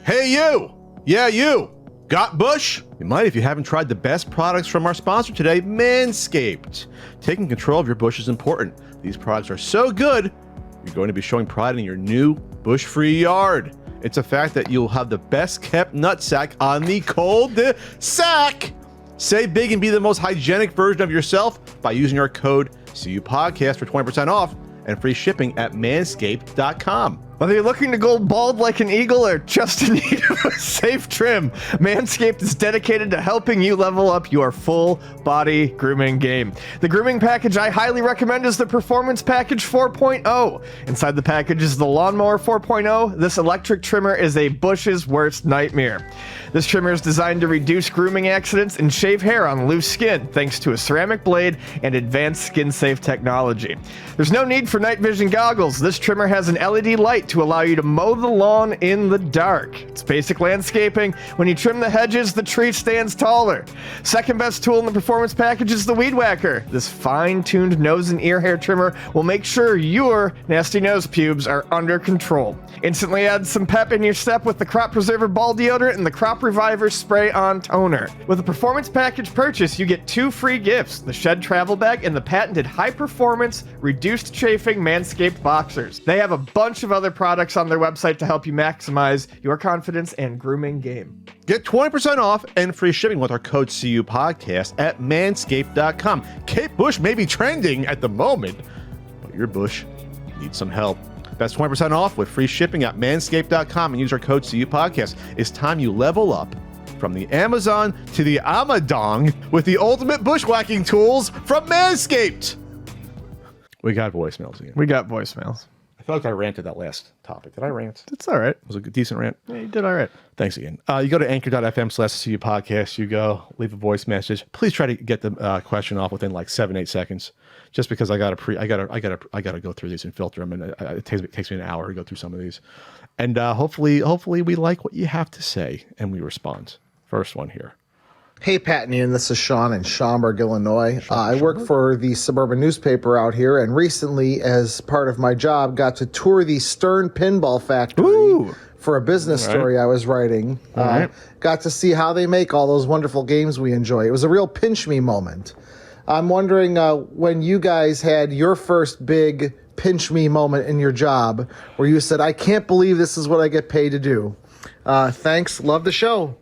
Hey, you! Yeah, you! Got bush? You might if you haven't tried the best products from our sponsor today, Manscaped. Taking control of your bush is important. These products are so good, you're going to be showing pride in your new bush-free yard. It's a fact that you'll have the best kept nutsack on the cold sack. Say big and be the most hygienic version of yourself by using our code CUPODCAST for 20% off and free shipping at manscaped.com. Whether you're looking to go bald like an eagle or just in need of a safe trim, Manscaped is dedicated to helping you level up your full body grooming game. The grooming package I highly recommend is the Performance Package 4.0. Inside the package is the Lawnmower 4.0. This electric trimmer is a bush's worst nightmare. This trimmer is designed to reduce grooming accidents and shave hair on loose skin thanks to a ceramic blade and advanced skin-safe technology. There's no need for night vision goggles. This trimmer has an LED light to allow you to mow the lawn in the dark. It's basic landscaping. When you trim the hedges, the tree stands taller. Second best tool in the performance package is the Weed Whacker. This fine-tuned nose and ear hair trimmer will make sure your nasty nose pubes are under control. Instantly add some pep in your step with the Crop Preserver Ball Deodorant and the Crop Reviver Spray-On Toner. With a performance package purchase, you get 2 free gifts, the Shed Travel Bag and the patented high-performance, reduced chafing Manscaped Boxers. They have a bunch of other products on their website to help you maximize your confidence and grooming game. Get 20% off and free shipping with our code CUPODCAST at manscaped.com. Kate Bush may be trending at the moment, but your bush needs some help. That's 20% off with free shipping at manscaped.com and use our code CUPODCAST. It's time you level up from the Amazon to the Amadong with the ultimate bushwhacking tools from Manscaped. We got voicemails again. We got voicemails. I feel like I ranted that last topic. Did I rant? It's all right. It was a decent rant. Yeah, you did all right. Thanks again. You go to anchor.fm/CUPodcast. You go leave a voice message. Please try to get the question off within like 7-8 seconds. Just because I gotta go through these and filter them, and it takes me an hour to go through some of these. And hopefully we like what you have to say and we respond. First one here. Hey, Pat and Ian, this is Sean in Schaumburg, Illinois. I work for the suburban newspaper out here, and recently, as part of my job, got to tour the Stern Pinball Factory for a business story I was writing. Got to see how they make all those wonderful games we enjoy. It was a real pinch me moment. I'm wondering when you guys had your first big pinch me moment in your job where you said, I can't believe this is what I get paid to do. Thanks. Love the show.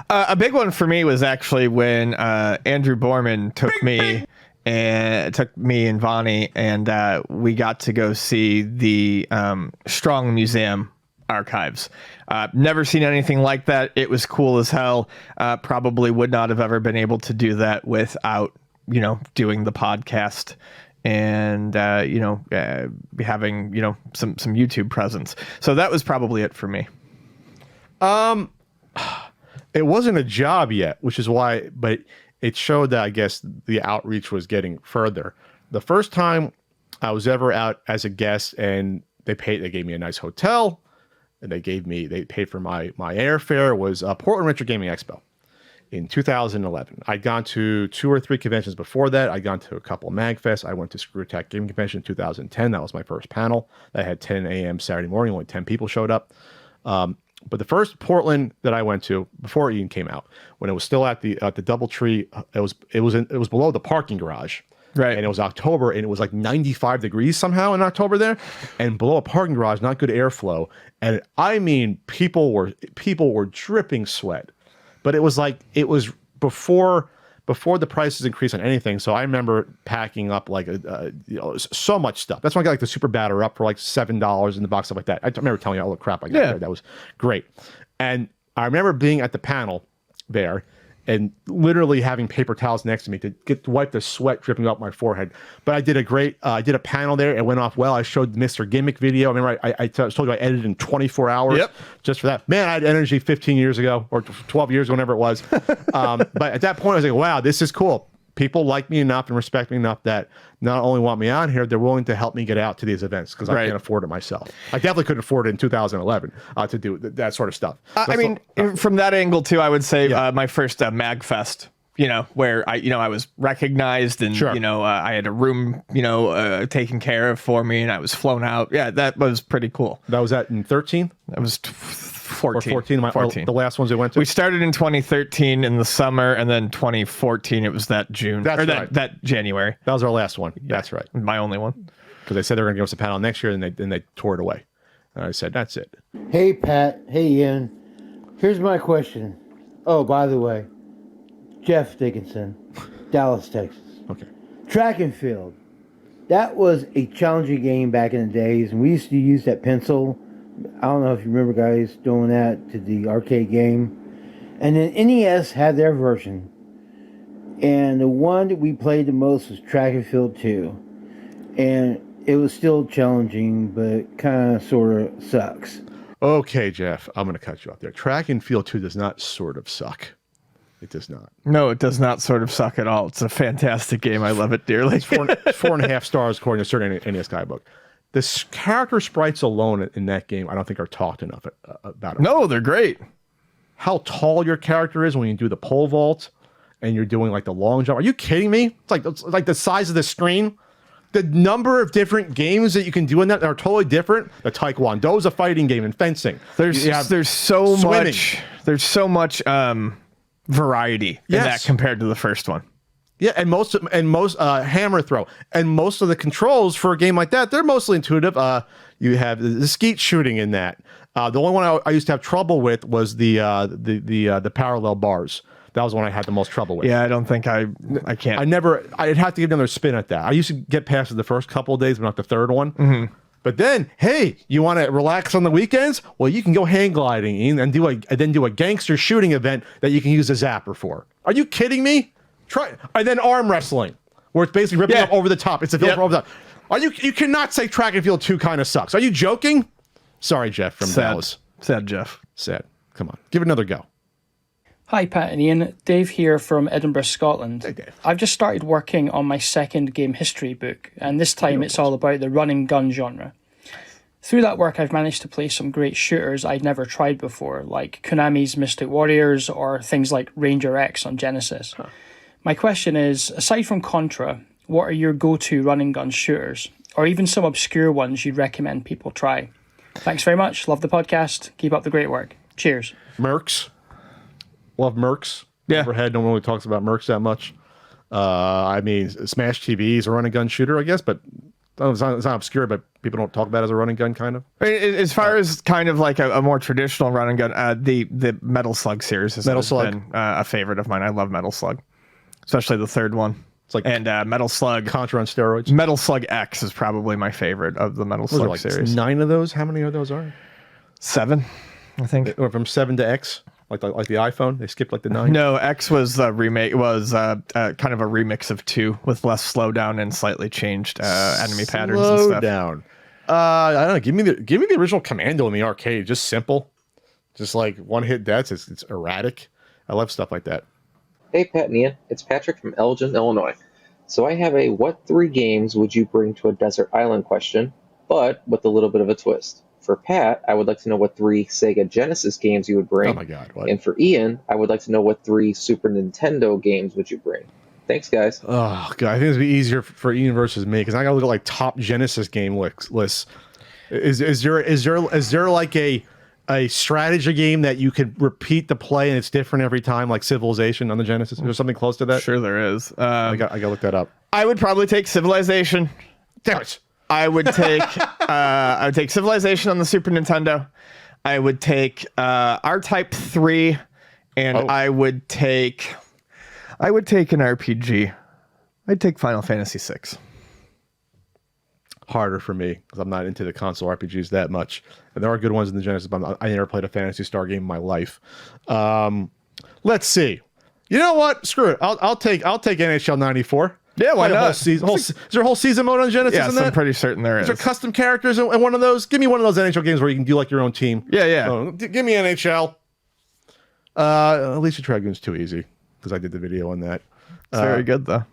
A big one for me was actually when Andrew Borman took me and Vonnie, and we got to go see the Strong Museum archives. Never seen anything like that. It was cool as hell. Probably would not have ever been able to do that without, doing the podcast and, having, some YouTube presence. So that was probably it for me. It wasn't a job yet, which is why, but it showed that I guess the outreach was getting further. The first time I was ever out as a guest and they gave me a nice hotel and they paid for my airfare was Portland Retro Gaming Expo in 2011. I'd gone to 2 or 3 conventions before that. I'd gone to a couple of MagFests. I went to Screw Attack Gaming Convention in 2010. That was my first panel. I had 10 a.m. Saturday morning. Only 10 people showed up. But the first Portland that I went to before Ian came out, when it was still at the DoubleTree, it was below the parking garage, right? And it was October, and it was like 95 degrees somehow in October there, and below a parking garage, not good airflow, and I mean people were dripping sweat, but it was before the prices increased on anything. So I remember packing up like so much stuff. That's when I got like the Super Batter Up for like $7 in the box, stuff like that. I remember telling you all the crap I got there. That was great. And I remember being at the panel there and literally having paper towels next to me to wipe the sweat dripping off my forehead. But I did I did a panel there. It went off well. I showed the Mr. Gimmick video. I remember I told you I edited in 24 hours just for that. Man, I had energy 15 years ago or 12 years, whenever it was. But at that point, I was like, wow, this is cool. People like me enough and respect me enough that not only want me on here, they're willing to help me get out to these events because I can't afford it myself. I definitely couldn't afford it in 2011 to do that sort of stuff. From that angle too, I would say my first MagFest, where I was recognized and, I had a room, taken care of for me and I was flown out. Yeah, that was pretty cool. That was in 13? That was 14. 14. 14. The last ones we went to. We started in 2013 in the summer, and then 2014 it was that June. That January. That was our last one. Yeah. That's right. My only one. Because they said they were going to give us a panel next year, and they tore it away. And I said, that's it. Hey, Pat. Hey, Ian. Here's my question. Oh, by the way, Jeff Dickinson, Dallas, Texas. Okay. Track and field. That was a challenging game back in the days, and we used to use that pencil. I don't know if you remember guys doing that to the arcade game. And then NES had their version. And the one that we played the most was Track and Field 2. And it was still challenging, but kind of sort of sucks. Okay, Jeff, I'm going to cut you off there. Track and Field 2 does not sort of suck. It does not. No, it does not sort of suck at all. It's a fantastic game. I love it dearly. It's 4.5 stars according to a certain NES guidebook. The character sprites alone in that game, I don't think are talked enough about. No, they're great. How tall your character is when you do the pole vault and you're doing like the long jump. Are you kidding me? It's like the size of the screen. The number of different games that you can do in that are totally different. The Taekwondo is a fighting game and fencing. There's so much variety in that compared to the first one. Yeah, and most hammer throw and most of the controls for a game like that, they're mostly intuitive. You have the skeet shooting in that. The only one I used to have trouble with was the parallel bars. That was the one I had the most trouble with. Yeah, I don't think I can't. I'd have to give another spin at that. I used to get past it the first couple of days, but not the third one. Mm-hmm. But then, hey, you want to relax on the weekends? Well, you can go hang gliding and then do a gangster shooting event that you can use a zapper for. Are you kidding me? And then arm wrestling, where it's basically ripping up over the top. It's a film over the top. You cannot say Track and Field 2 kind of sucks. Are you joking? Sorry, Jeff from Dallas. Sad, Jeff. Sad. Come on, give it another go. Hi, Pat and Ian. Dave here from Edinburgh, Scotland. Hey, Dave. I've just started working on my second game history book, and this time it's all about the run and gun genre. Through that work, I've managed to play some great shooters I'd never tried before, like Konami's Mystic Warriors or things like Ranger X on Genesis. Huh. My question is, aside from Contra, what are your go-to run and gun shooters, or even some obscure ones you'd recommend people try? Thanks very much. Love the podcast. Keep up the great work. Cheers. Mercs. Love Mercs. Yeah. Overhead, no one really talks about Mercs that much. I mean, Smash TV is a run and gun shooter, I guess, but it's not obscure, but people don't talk about it as a run and gun, kind of. As far as kind of like a more traditional run and gun, the Metal Slug series has been a favorite of mine. I love Metal Slug, especially the third one. It's like Metal Slug Contra on steroids. Metal Slug X is probably my favorite of the Metal Slug series. 9 of those. How many of those are? 7, I think. Or from 7 to X. Like the iPhone, they skipped like the 9. No, X was a remake. Was kind of a remix of 2 with less slowdown and slightly changed enemy patterns and stuff. Down. I don't know. Give me the original Commando in the arcade. Just simple, just like one hit deaths. It's erratic. I love stuff like that. Hey Pat and Ian, it's Patrick from Elgin, Illinois. So I have a what 3 games would you bring to a desert island question, but with a little bit of a twist. For Pat, I would like to know what 3 Sega Genesis games you would bring. Oh my God! What? And for Ian, I would like to know what 3 Super Nintendo games would you bring. Thanks, guys. Oh God, I think it'd be easier for Ian versus me because I gotta look at like top Genesis game lists. Is there like a strategy game that you could repeat the play and it's different every time, like Civilization on the Genesis? Is there something close to that? Sure, there is. I gotta look that up. I would probably take Civilization. Damn it. I would take Civilization on the Super Nintendo. I would take R-Type 3, and I would take an RPG. I'd take Final Fantasy 6. Harder for me because I'm not into the console RPGs that much. And there are good ones in the Genesis, but I never played a Phantasy Star game in my life. Let's see. You know what? Screw it. I'll take NHL 94. Yeah, why not? Is there a whole season mode on Genesis? Yes, in that? I'm pretty certain there is. Is there custom characters in one of those? Give me one of those NHL games where you can do like your own team. Yeah. Give me NHL. Alicia Dragoon's too easy because I did the video on that. It's very good though.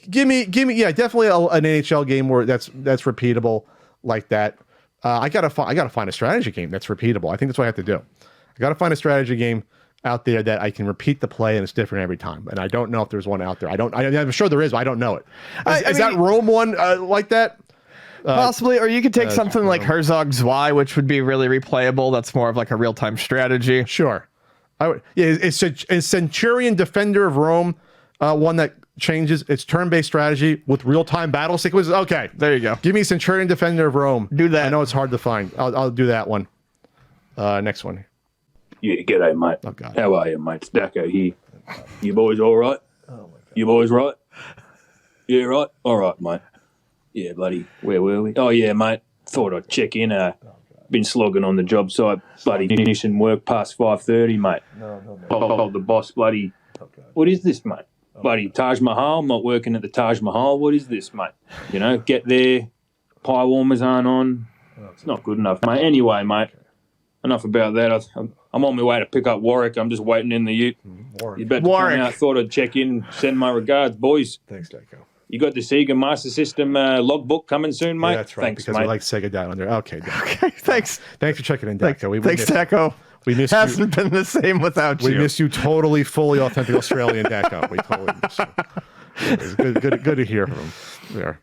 Give me, yeah, definitely an NHL game where that's repeatable like that. I gotta find a strategy game that's repeatable. I think that's what I have to do. I gotta find a strategy game out there that I can repeat the play and it's different every time. And I don't know if there's one out there. I'm sure there is, but I don't know it. Is that Rome one like that? Possibly, or you could take something like Herzog Zwei, which would be really replayable. That's more of like a real-time strategy. Sure. Is Centurion Defender of Rome one that changes its turn-based strategy with real-time battle sequences? Okay, There you go. give me Centurion Defender of Rome. Do that. I know it's hard to find. I'll do that one. Next one. Yeah, g'day, mate. Oh, God. How are you, mate? It's Dacko here. You boys all right? Oh, my God. You boys right? Yeah, right? All right, mate. Yeah, buddy. Where were we? Oh, yeah, mate. Thought I'd check in. Been slogging on the job site. Bloody finishing work past 5:30, mate. No. Told the boss, bloody... What is this, mate? Bloody Taj Mahal? I'm not working at the Taj Mahal. What is this, mate? You know, get there. Pie warmers aren't on. It's not good enough, mate. Anyway, mate. Enough about that. I'm on my way to pick up Warwick. I'm just waiting in the ute. He's about to come out. Thought I'd check in. Send my regards, boys. Thanks, Deco. You got the Sega Master System logbook coming soon, mate? Yeah, that's right. Thanks, because mate. we like Sega down under. Okay, Deco. Okay, thanks. Thanks for checking in, Deco. Thanks, Taco. We missed you. Hasn't been the same without We you. miss you totally, fully authentic Australian Deco. We totally miss you. It's good to hear from him. There.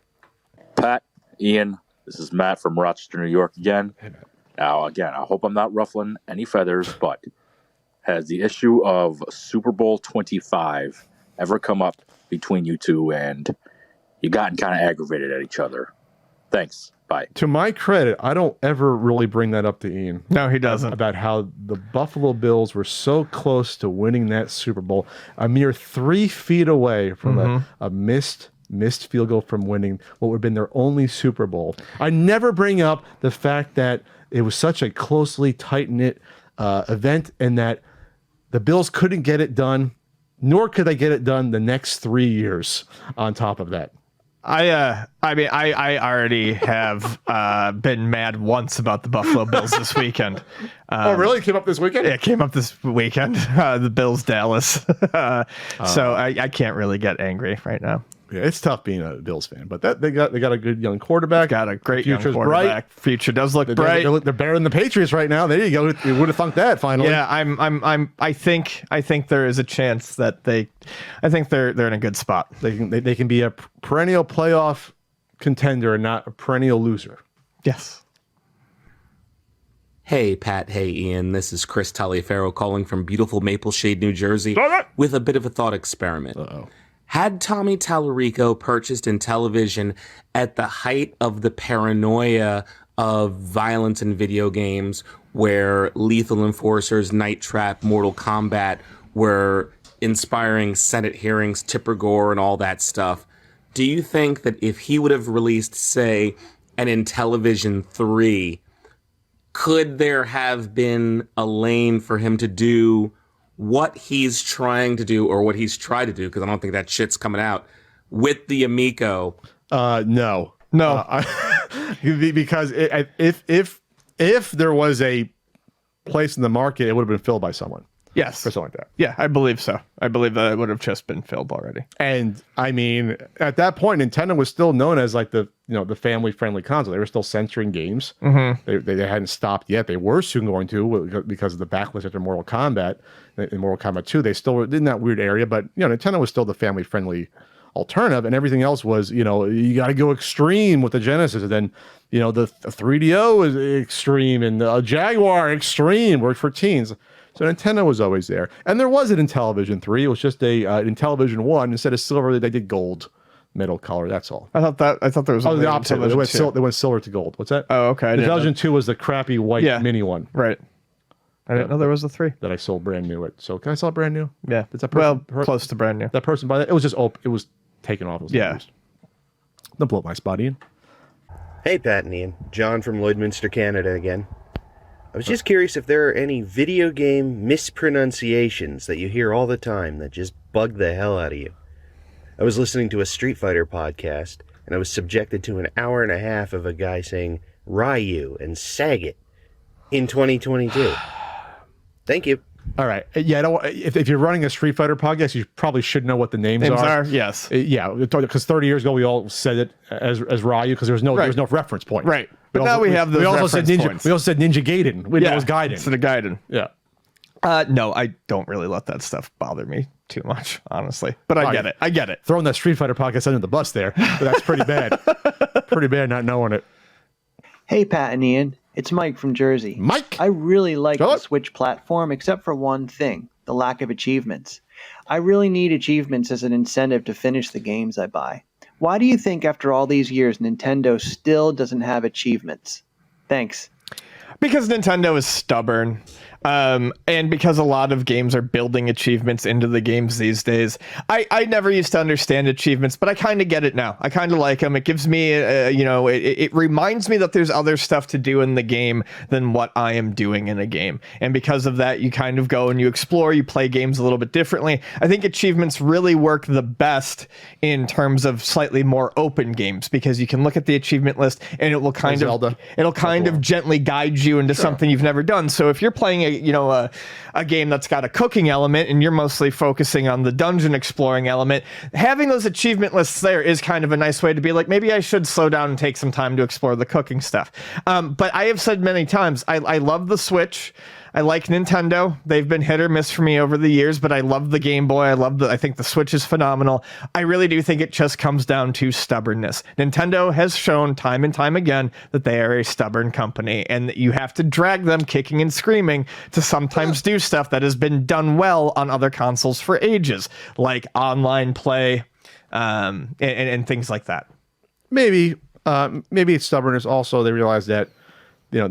Pat, Ian, this is Matt from Rochester, New York again. Hey, Matt. Now, again, I hope I'm not ruffling any feathers, but has the issue of Super Bowl 25 ever come up between you two and you gotten kind of aggravated at each other? Thanks. Bye. To my credit, I don't ever really bring that up to Ian. No, he doesn't. About how the Buffalo Bills were so close to winning that Super Bowl, a mere 3 feet away from a missed field goal from winning what would have been their only Super Bowl. I never bring up the fact that it was such a closely tight-knit event and that the Bills couldn't get it done, nor could they get it done the next 3 years on top of that. I already have been mad once about the Buffalo Bills this weekend. Oh, really? It came up this weekend? It came up this weekend. The Bills Dallas. So I can't really get angry right now. Yeah, it's tough being a Bills fan, but they got a good young quarterback. Got a great Future's young quarterback. bright. Future does look bright. They're better than the Patriots right now. There you go. You would have thunk that finally. Yeah, I think there is a chance that they're in a good spot. They can be a perennial playoff contender and not a perennial loser. Yes. Hey, Pat. Hey, Ian. This is Chris Taliaferro calling from beautiful Maple Shade, New Jersey, with a bit of a thought experiment. Uh-oh. Had Tommy Tallarico purchased Intellivision at the height of the paranoia of violence in video games, where Lethal Enforcers, Night Trap, Mortal Kombat were inspiring Senate hearings, Tipper Gore, and all that stuff, do you think that if he would have released, say, an Intellivision 3, could there have been a lane for him to do what he's trying to do, or what he's tried to do, because I don't think that shit's coming out, with the Amico? No. Because if there was a place in the market, it would have been filled by someone. Yes. Or something like that. Yeah, I believe so. I believe that it would have just been filled already. And I mean, at that point, Nintendo was still known as like the family-friendly console. They were still censoring games. Mm-hmm. They hadn't stopped yet. They were soon going to, because of the backlash after Mortal Kombat. In Mortal Kombat 2, they still were in that weird area, but Nintendo was still the family-friendly alternative, and everything else was, you got to go extreme with the Genesis, and then, the 3DO is extreme, and the Jaguar extreme worked for teens. So Nintendo was always there, and there was an Intellivision 3. It was just a Intellivision 1. Instead of silver, they did gold metal color. That's all. I thought there was the opposite. They went silver to gold. What's that? Oh, okay. Intellivision 2 was the crappy white mini one. Right. I didn't know there was a 3 that I sold brand new. So can I sell it brand new? Yeah. Did that person, close to brand new. That person buy that? It was just it was taken off. It was used. Don't blow up my spot, Ian. Hey, Pat and Ian. John from Lloydminster, Canada again. I was just curious if there are any video game mispronunciations that you hear all the time that just bug the hell out of you. I was listening to a Street Fighter podcast, and I was subjected to an hour and a half of a guy saying Ryu and Sagat in 2022. Thank you. All right. Yeah, if you're running a Street Fighter podcast, you probably should know what the names are. Yes. Yeah, because 30 years ago we all said it as Ryu because there was no reference point. Right. But now we have those. We also said Ninja. Points. We also said Ninja Gaiden. It was Gaiden. Instead of Gaiden. Yeah. No, I don't really let that stuff bother me too much, honestly. But I get it. Throwing that Street Fighter podcast under the bus there, but that's pretty bad. Pretty bad not knowing it. Hey, Pat and Ian. It's Mike from Jersey. Mike! I really like Hello? the Switch platform, except for one thing, the lack of achievements. I really need achievements as an incentive to finish the games I buy. Why do you think after all these years Nintendo still doesn't have achievements? Thanks. Because Nintendo is stubborn. And because a lot of games are building achievements into the games these days. I never used to understand achievements, but I kind of get it now. I kind of like them. It gives me, it reminds me that there's other stuff to do in the game than what I am doing in a game. And because of that, you kind of go and you explore, you play games a little bit differently. I think achievements really work the best in terms of slightly more open games, because you can look at the achievement list and it will kind of gently guide you into something you've never done. So if you're playing a game that's got a cooking element and you're mostly focusing on the dungeon exploring element, having those achievement lists there is kind of a nice way to be like, maybe I should slow down and take some time to explore the cooking stuff. But I have said many times, I love the Switch. I like Nintendo. They've been hit or miss for me over the years, but I love the Game Boy. I think the Switch is phenomenal. I really do think it just comes down to stubbornness. Nintendo has shown time and time again that they are a stubborn company, and that you have to drag them kicking and screaming to sometimes do stuff that has been done well on other consoles for ages, like online play, and things like that. Maybe it's stubbornness. Also, they realize that they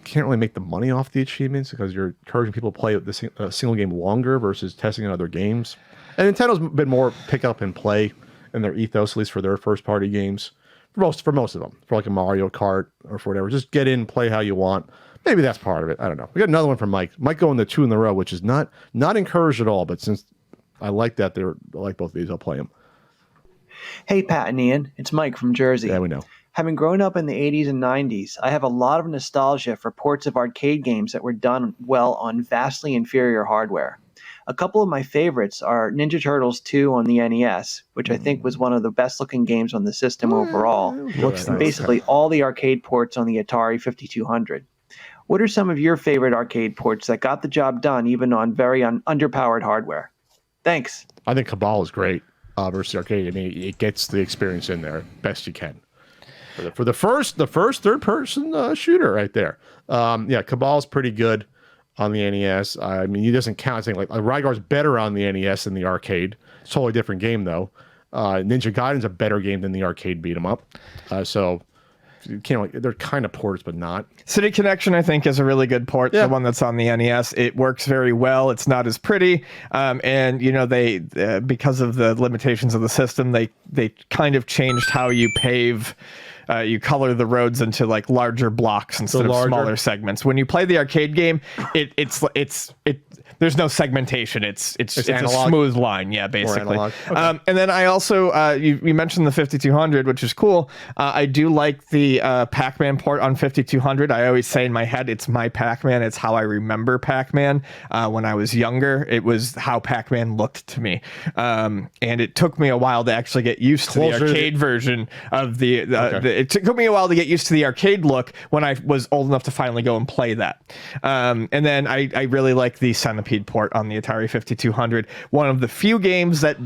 can't really make the money off the achievements because you're encouraging people to play the single game longer versus testing in other games. And Nintendo's been more pick up and play in their ethos, at least for their first party games. For most of them, for like a Mario Kart or for whatever, just get in, play how you want. Maybe that's part of it. I don't know. We got another one from Mike. Mike going to 2 in a row, which is not encouraged at all. But since I like that, I like both of these, I'll play them. Hey, Pat and Ian. It's Mike from Jersey. Yeah, we know. Having grown up in the 80s and 90s, I have a lot of nostalgia for ports of arcade games that were done well on vastly inferior hardware. A couple of my favorites are Ninja Turtles 2 on the NES, which I think was one of the best looking games on the system overall, and basically all the arcade ports on the Atari 5200. What are some of your favorite arcade ports that got the job done even on very underpowered hardware? Thanks. I think Cabal is great versus arcade. I mean, it gets the experience in there best you can. For the first third person shooter right there. Cabal's pretty good on the NES. I mean, he doesn't count. Saying like Rygar's better on the NES than the arcade. It's a totally different game though. Ninja Gaiden's a better game than the arcade beat 'em up. So you can't. They're kind of ports, but not. City Connection, I think, is a really good port. Yeah. The one that's on the NES. It works very well. It's not as pretty, and they because of the limitations of the system, they kind of changed how you pave. You color the roads into like larger blocks instead of smaller segments. When you play the arcade game, it's there's no segmentation. It's a smooth line, basically. Okay. And then I also you mentioned the 5200, which is cool. I do like the Pac-Man port on 5200. I always say in my head, it's my Pac-Man. It's how I remember Pac-Man. When I was younger, it was how Pac-Man looked to me, and it took me a while to actually get used to the arcade version of the. It took me a while to get used to the arcade look when I was old enough to finally go and play that. And then I really like the Centipede port on the Atari 5200. One of the few games that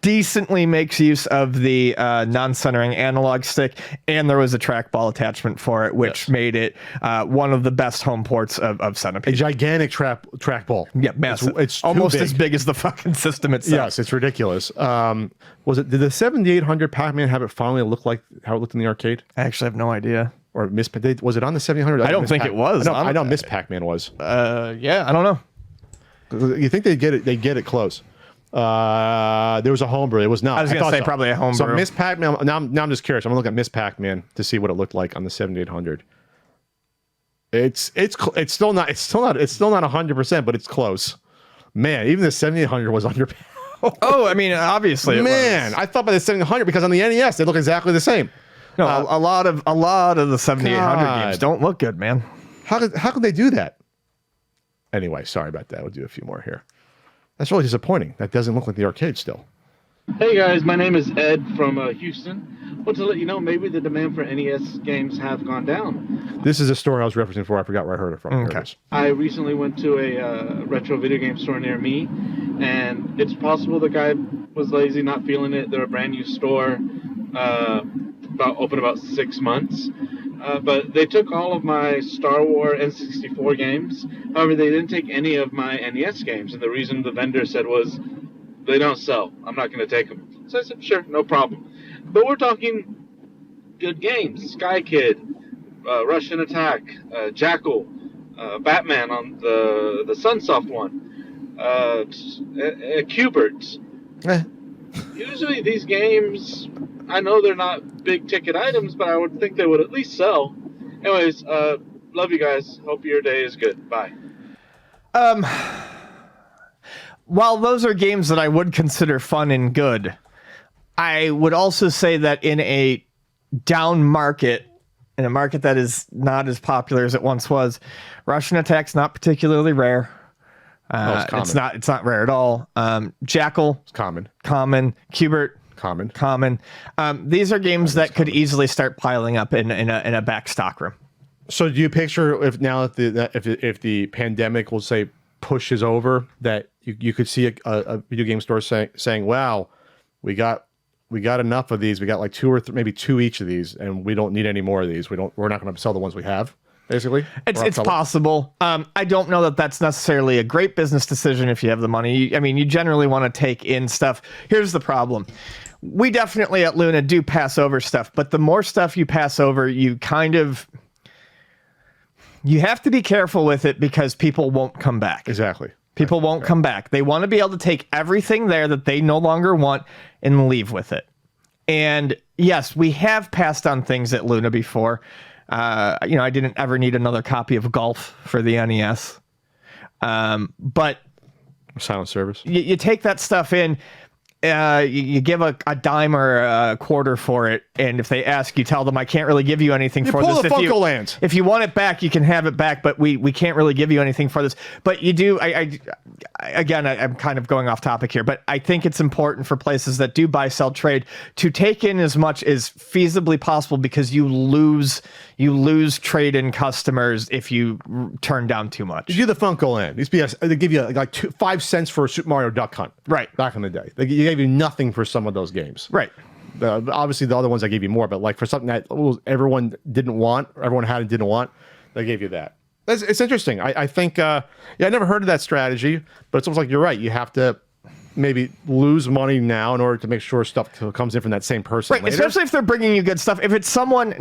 decently makes use of the non-centering analog stick, and there was a trackball attachment for it, which made it one of the best home ports of Centipede. A gigantic trackball. Yeah, massive. It's almost as big as the fucking system itself. Yes, it's ridiculous. Did the 7800 Pac-Man have it finally look like how it looked in the arcade? I actually have no idea. Or was it on the 7800? I don't think it was. I know Miss Pac-Man was. Yeah, I don't know. You think they get it close? There was a homebrew. It was not. I was going to say probably a homebrew. So Miss Pac-Man. Now I'm just curious. I'm gonna look at Miss Pac-Man to see what it looked like on the 7800. It's still not 100%, but it's close. Man, even the 7800 was under. Oh, I mean, obviously, man, I thought by the 7800 because on the NES they look exactly the same. No, a lot of the 7800 games don't look good, man. How could they do that? Anyway, sorry about that. We'll do a few more here. That's really disappointing. That doesn't look like the arcade still. Hey guys, my name is Ed from Houston. Want to let you know maybe the demand for NES games have gone down. This is a store I was referencing before. I forgot where I heard it from. Okay. I recently went to a retro video game store near me, and it's possible the guy was lazy, not feeling it. They're a brand new store. about 6 months. But they took all of my Star Wars N64 games. However, they didn't take any of my NES games, and the reason the vendor said was, they don't sell. I'm not going to take them. So I said, sure, no problem. But we're talking good games. Sky Kid, Russian Attack, Jackal, Batman on the Sunsoft one, Cubert. Usually these games, I know they're not big ticket items, but I would think they would at least sell. Anyways, love you guys. Hope your day is good. Bye. While those are games that I would consider fun and good, I would also say that in a down market, in a market that is not as popular as it once was, Russian Attack's not particularly rare. It's not rare at all. Jackal, it's common. Cubert, common. These are games that could easily start piling up in a back stock room. So do you picture if the pandemic, we'll say, pushes over, that you could see a video game store saying, wow, we got enough of these. We got like two or maybe two each of these, and we don't need any more of these. We're not going to sell the ones we have. Basically, it's possible. I don't know that that's necessarily a great business decision if you have the money. I mean, you generally want to take in stuff. Here's the problem. We definitely at Luna do pass over stuff, but the more stuff you pass over, you have to be careful with it because people won't come back. Exactly. People won't come back. They want to be able to take everything there that they no longer want and leave with it. And yes, we have passed on things at Luna before. I didn't ever need another copy of Golf for the NES. But Silent Service. You take that stuff in, you give a dime or a quarter for it, and if they ask, you tell them, I can't really give you anything for this. The Funko Lands. If you want it back, you can have it back, but we can't really give you anything for this. But you do, I'm kind of going off topic here, but I think it's important for places that do buy, sell, trade to take in as much as feasibly possible, because you lose trade-in customers if you turn down too much. You do the Funko Land. They give you like 5 cents for a Super Mario Duck Hunt. Right. Back in the day. They gave you nothing for some of those games. Right. Obviously, the other ones I gave you more, but like for something that everyone had and didn't want, they gave you that. It's interesting. I think, I never heard of that strategy, but it's almost like you're right. You have to maybe lose money now in order to make sure stuff comes in from that same person right, later. Especially if they're bringing you good stuff. If it's someone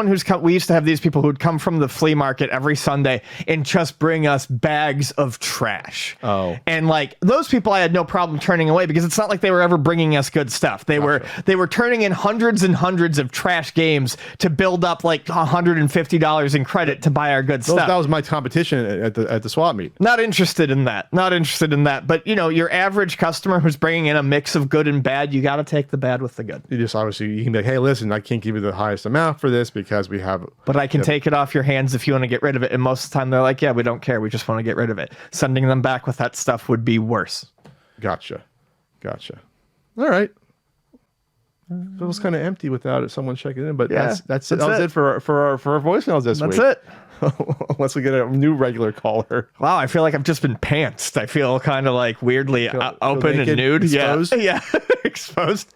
who's come, we used to have these people who'd come from the flea market every Sunday and just bring us bags of trash. Oh. And like those people I had no problem turning away, because it's not like they were ever bringing us good stuff. They were turning in hundreds and hundreds of trash games to build up like $150 in credit to buy our good stuff. That was my competition at the swap meet. Not interested in that. But your average customer who's bringing in a mix of good and bad, you got to take the bad with the good. You can be like, hey, listen, I can't give you the highest amount for this because we have, but I can take it off your hands if you want to get rid of it. And most of the time they're like, yeah, we don't care, we just want to get rid of it. Sending them back with that stuff would be worse. Gotcha. All right. It was kind of empty without someone checking in, but that was it for our voicemails this week. That's it. Unless we get a new regular caller. Wow, I feel like I've just been pantsed. I feel kind of like weirdly open and nude. Exposed? Yeah, exposed.